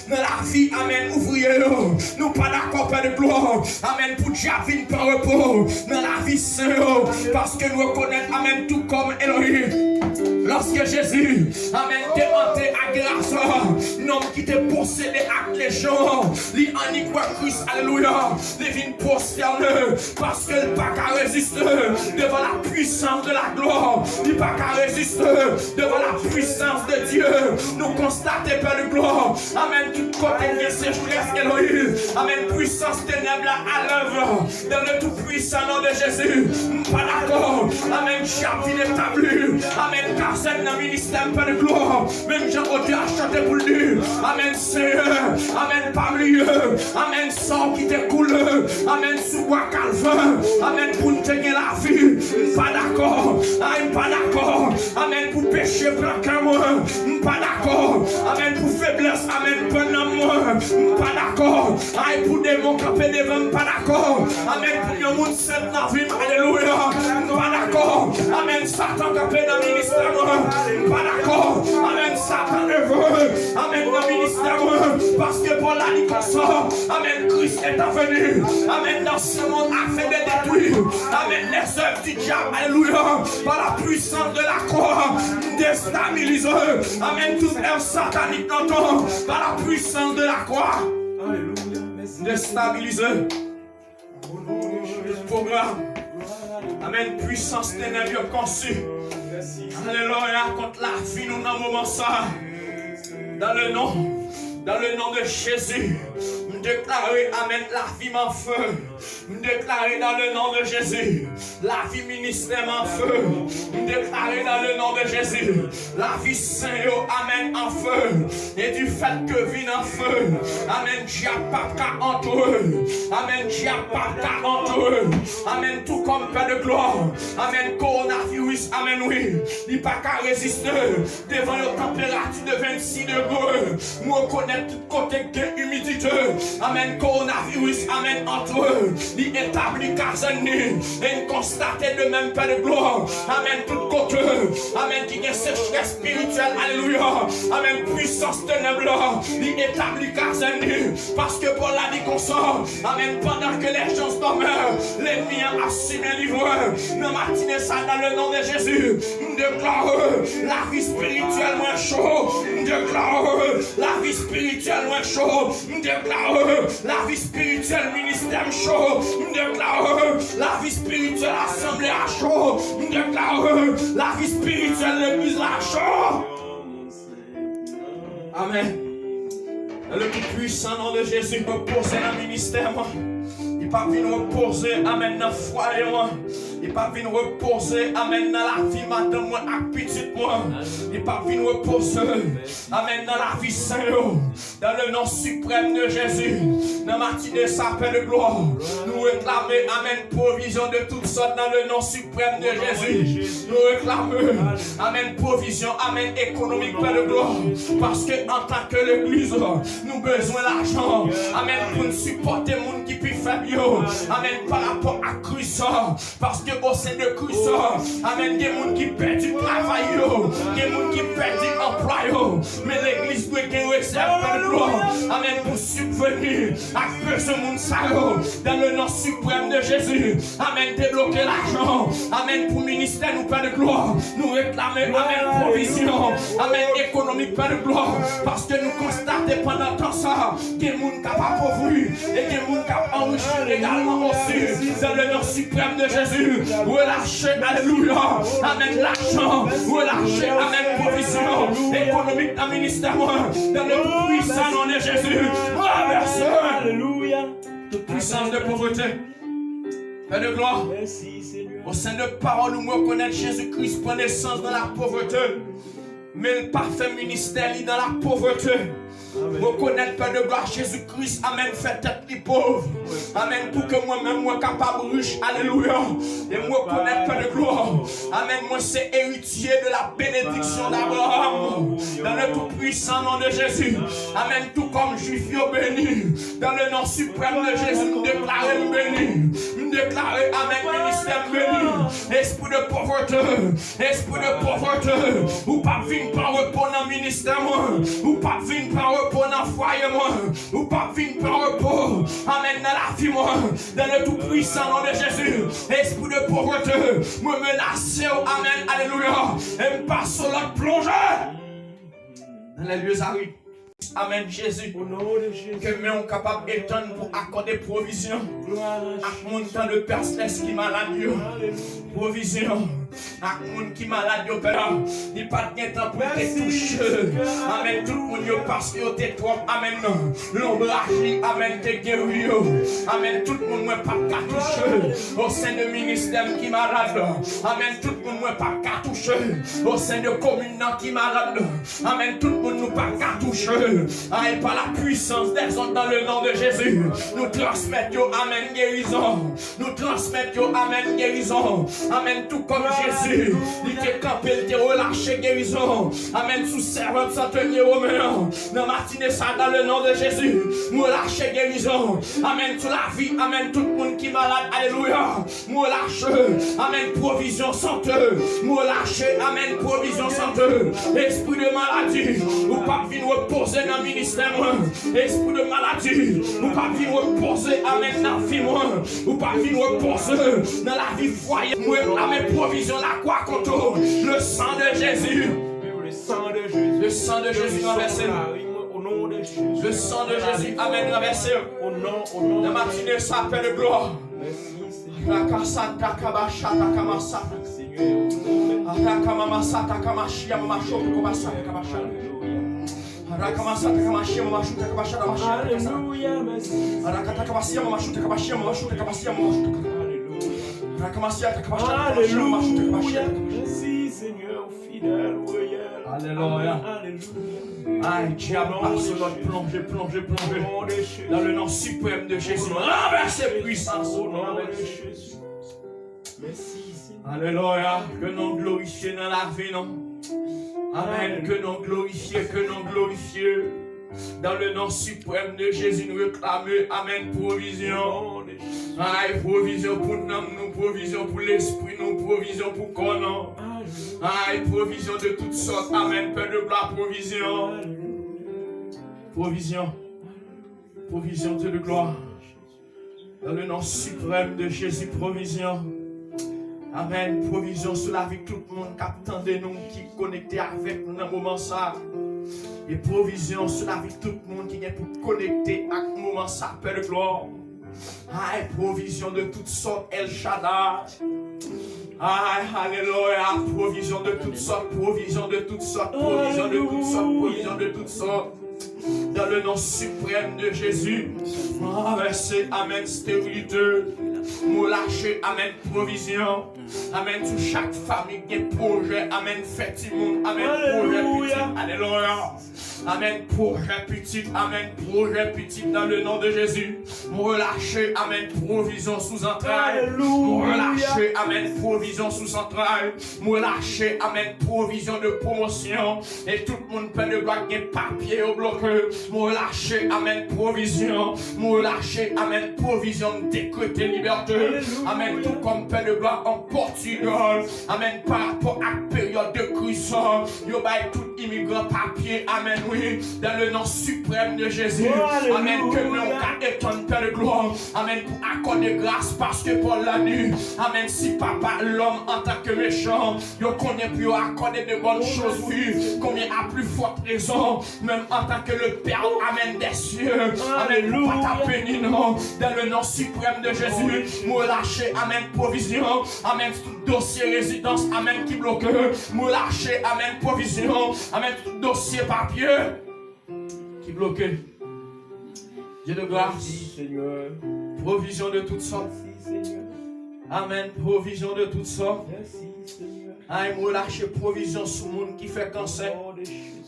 dans la vie, amen, ouvrier, nous pas d'accord, Père de gloire, amen, pour Dieu, par repos, dans la vie, Seigneur, parce que nous reconnaissons, amen, tout comme Elohim. Lorsque Jésus, amen, t'es hanté à grâce, l'homme qui t'est possédé à les gens, lui en y croit Christ, alléluia, les vignes prosternées, parce que le pas qu'à résister devant la puissance de la gloire, il pas qu'à résister devant la puissance de Dieu. Nous constatons, Père de gloire, amen, tout côté de sécheresse, Elohim, amen, puissance ténèbres à l'œuvre, dans le tout puissant nom de Jésus, pas d'accord, amen, Dieu établi, amen, car c'est dans le ministère, Père de gloire, même Jean-Côté a chanté pour lui, amen, Seigneur, amen, pas mieux, amen, sang qui t'écoule, amen, sous bois calvin, amen, pour nous tenir la vie, pas d'accord, amen, pas d'accord, amen, pour pécher, blanc moi, pas d'accord, amen, pour faiblesse, amen, pendant moi, pas d'accord, amen, pour démon camper devant, pas d'accord, amen, pour le monde sept dans la vie, alléluia, pas d'accord, amen, Satan camper dans le ministère, pas d'accord, amen, Satan ne veut, amen, dans le ministère, parce que pour la vie qu'on sort, amen, Christ est venu, amen, dans ce monde afin de détruire, amen, les œuvres du diable, alléluia, par la puissance de la croix, déstabiliser, amen, tout œuvre satanique d'entendre, par la puissance de la croix, alléluia, déstabiliser, programme, amen, puissance ténèbreuse conçue, alléluia, contre la vie, nous dans le moment ça, dans le nom de Jésus, nous déclarer, amen, la vie en feu. Nous déclarer dans le nom de Jésus, la vie ministère en feu. Nous déclarer dans le nom de Jésus, la vie saint, amen, en feu. Et du fait que vit en feu, amen, diable pas qu'à entre eux. Amen, diable pas qu'à entre eux. Amen, tout comme Père de gloire. Amen, coronavirus, amen, oui. Il n'est pas qu'à résister devant la température de 26 degrés. Nous reconnaissons tout côté de l'humidité. Amen, coronavirus, amen, entre eux. Il établit Kazani. Et nous constatons de même, Père de gloire. Amen, tout côté. Amen, qui est sécheresse spirituelle. Alléluia. Amen, puissance ténèbreuse. Il établit Kazani. Parce que pour la vie qu'on sort. Amen, pendant que les gens dorment, l'ennemi a assumé livreur. Nous matinée ça dans le nom de Jésus. Nous déclarons la vie spirituelle moins chaud. Nous déclarons la vie spirituelle moins chaud. Nous déclarons la vie spirituelle ministère chaud. Nous déclarons la vie spirituelle assemblée à chaud. Nous déclarons la vie spirituelle l'église à chaud. Amen. Dans le plus puissant nom de Jésus, reposer dans le ministère. Il pas venir reposer, amen, dans le foyer. Il pas venir reposer, amen, dans la vie, madame, moi, avec petite moi. Il pas venir reposer, amen, dans la vie sainte, dans le nom suprême de Jésus. Dans la matinée, sa paix de gloire. Nous réclamons, amen, provision de toutes sortes dans le nom suprême de Jésus. Nous réclamons, amen, provision, amen, économique, paix de gloire. Parce que en tant que l'église, nous avons besoin d'argent, amen, pour nous supporter les gens qui peuvent faire mieux. Amen, par rapport à Christ, parce que au sein de Christ, amen, il y a des gens qui perdent du travail, il y a des gens qui perdent du emploi, mais l'église doit être réserve de gloire, amen, pour subvenir à ce monde dans le nom suprême de Jésus, amen, débloquer l'argent, amen, pour ministère, nous Père de gloire, nous réclamer, amen, provision, amen, économique, Père de gloire, parce que nous constatons pendant tout ça, qu'il y a des gens capables de pauvrir, et qu'il y a des gens capables d'enrichir également aussi, dans le nom suprême de Jésus, relâchez, alléluia, amen, l'argent, relâchez, amen, provision, économique dans le ministère, dans le puissant nom de Jésus, renversez, alléluia, toute puissance de pauvreté, Père de gloire, au sein de parole, nous reconnaissons Jésus-Christ prend naissance dans la pauvreté, mais le parfait ministère est dans la pauvreté. Reconnaître, Père de gloire, Jésus-Christ, amen, fait tête les pauvres, amen, pour que moi-même, moi capable riche, alléluia, et moi reconnaître, Père de gloire, amen, moi c'est héritier de la bénédiction d'Abraham, dans le tout-puissant nom de Jésus, amen, tout comme juif béni, dans le nom suprême de Jésus, nous déclarons béni, nous déclarons, amen, ministère béni, esprit de pauvreté, ou pas venir par repos dans le ministère, ou pas venir par par repos dans le foyer, moi. Ou pas venir par repos. Amen, dans la vie, moi. Dans le tout-puissant nom de Jésus. Esprit de pauvreté, me menacer. Amen, alléluia. Et me passe sur l'autre plongée. Dans les lieux arides. Amen, Jésus. Au nom de Jésus. Que nous sommes capables d'étendre pour accorder provision. À mon temps de personnes qui malade. Provision. À mon qui malade, Père. Il n'y a pas de temps pour te toucher. Amen. Tout le monde parce que tu es trop. Amen. L'ombrage, amen, te guéri. Amen. Tout le monde n'a pas qu'à toucher. Au sein de ministère qui malade. Amen. Tout le monde n'a pas qu'à toucher. Au sein de commune qui malade. Amen. Tout le monde n'a pas qu'à toucher. Et par la puissance des ondes dans le nom de Jésus, nous transmettons, amen, guérison. Nous transmettons, amen, guérison. Amen, tout comme Jésus. Il t'est campé, il t'est relâché, guérison. Amen, sous servant de centenier romain. Dans matinée, ça, dans le nom de Jésus, nous lâcher guérison. Amen, toute la vie, amen, tout le monde qui est malade, alléluia. Nous lâcher, amen, provision santé. Nous lâcher, amen, provision santé. Esprit de maladie, ou pas venir reposer dans le ministère, esprit de maladie, ou pas venir reposer, amen, dans la vie, ou pas venir reposer dans la vie foyer, amen, provision, la croix contre le sang de Jésus. Le sang de Jésus. Le sang de Jésus renversé. Le sang de Jésus, amen, renversé. La matinée s'appelle de gloire. Rakasanta kabashata kamasata. Rakamasata kamashia mamashoto kobasata kabashata. Rakamasata kamashia mamashuta kabashata kabashata. Rakata kabashia mamashuta kabashia mamashuta kabashia mamashuta. Rakamasata kabashata kabashia mamashuta kabashia. Merci Seigneur fidèle royal. Alléluia. Aïe, diable, passe l'autre, plongez. Dans le nom suprême de Jésus. Renversez puissance au nom de Jésus. Merci Seigneur. Alléluia. Que nous glorifions dans la vie, non? Amen. Que nous glorifions. Dans le nom suprême de Jésus, nous réclamons, amen, provision. Aïe, provision pour nous, provision pour l'esprit, nous, provision pour corps, non. Aïe, provision de toutes sortes, amen, Père de gloire, provision. Provision, Dieu de gloire. Dans le nom suprême de Jésus, provision. Amen, provision sur la vie de tout le monde qui attend de nous, qui est connecté avec nous dans le moment ça. Et provision sur la vie de tout le monde qui est pour connecter à ce moment ça, Père de gloire. Aïe, provision de toutes sortes, El Shaddai. Aïe, alléluia, provision de toutes sortes, provision de toutes sortes. Dans le nom suprême de Jésus, renverser, amen, stérilité, nous lâcher, amen, provision, amen, sur chaque famille, des projets, amen, fête monde, amen, projet petit, alléluia. Amen, projet petit, dans le nom de Jésus. Relâcher, amen, provision sous entrailles. Relâcher, amen, provision sous entrailles. Relâcher, amen, provision de promotion. Et tout le monde peut le bloc des papiers au bloc. Relâcher, amen, provision. Relâcher, amen, provision de décréter liberté. Amen, tout comme peut le bloc en Portugal. Amen, par rapport à la période de crise. Yo bail tout immigrant papier, amen. Oui, dans le nom suprême de Jésus. Amen. Que nous étonne Père de gloire. Amen. Pour accorder grâce parce que pour la nuit. Amen. Si papa, l'homme en tant que méchant, il connaît plus accorder de bonnes choses. Oui. Combien a plus forte raison. Même en tant que le Père. Amen. Des cieux. Amen. Pour pas taper non. Dans le nom suprême de Jésus. Nous lâcher. Amen. Provision. Amen. Tout dossier résidence. Amen. Qui bloque. Nous lâcher. Amen. Provision. Amen. Tout dossier papier. Qui bloquait. Dieu de grâce, Seigneur. Provision de toutes sortes. Amen. Provision de toutes sortes. Amen. Relâcher provision sur le monde qui fait cancer.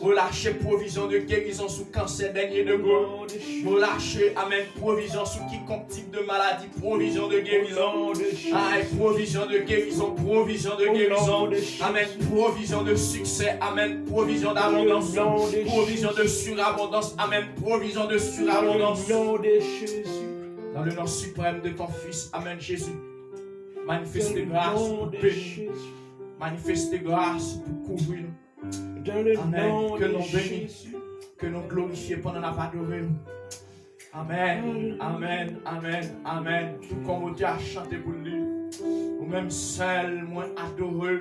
Relâcher provision de guérison sur cancer dernier de gros. Relâcher, amen, provision sur quiconque type de maladie. Provision de guérison. Amen. Provision de guérison. Provision de guérison. Amen. Provision de succès. Amen. Provision d'abondance. Provision de surabondance. Amen. Provision de surabondance. Dans le nom suprême de ton Fils. Amen, Jésus. Manifeste grâce pour bénir. Manifeste grâce pour couvrir. Dans le nom de Jésus. que nous glorifions pendant la adoré. Amen, amen, amen, amen. Tout comme Dieu a chanté pour lui. Ou même seul, moi adoré.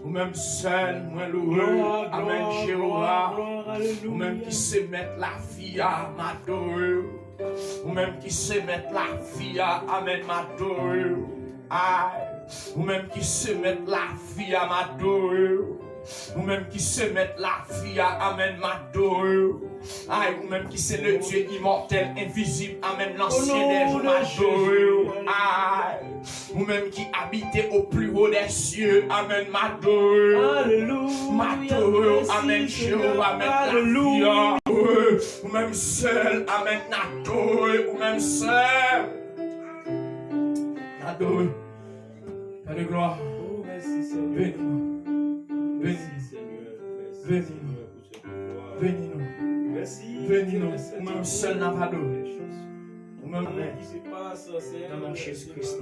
Ou même seul, moi loué. Amen, Jéhovah. Ou même qui sait mettre la vie à m'adorer. Ou même qui sait mettre la vie à amen, m'adorer. Ou même qui sait mettre la vie à m'adorer. Ou même qui sait mettre la vie à amen, m'adorer. Ou même qui c'est le Dieu immortel, invisible, amen, l'ancien des jours, m'adorer. Ou même qui habitait au plus haut des cieux, amen, m'adorer. Alléluia. M'adorer, amen, Jéhovah, amen, alléluia. Ou même seul, amen, m'adorer. Ou même seul. M'adorer. Père de gloire. Oh, merci Seigneur. Bénis-nous. Bénis-nous. Bénis-nous. Merci. Bénis-nous. Ou même seul n'a pas d'eau. Ou même qui se passe, Seigneur. dans le nom de Jésus-Christ.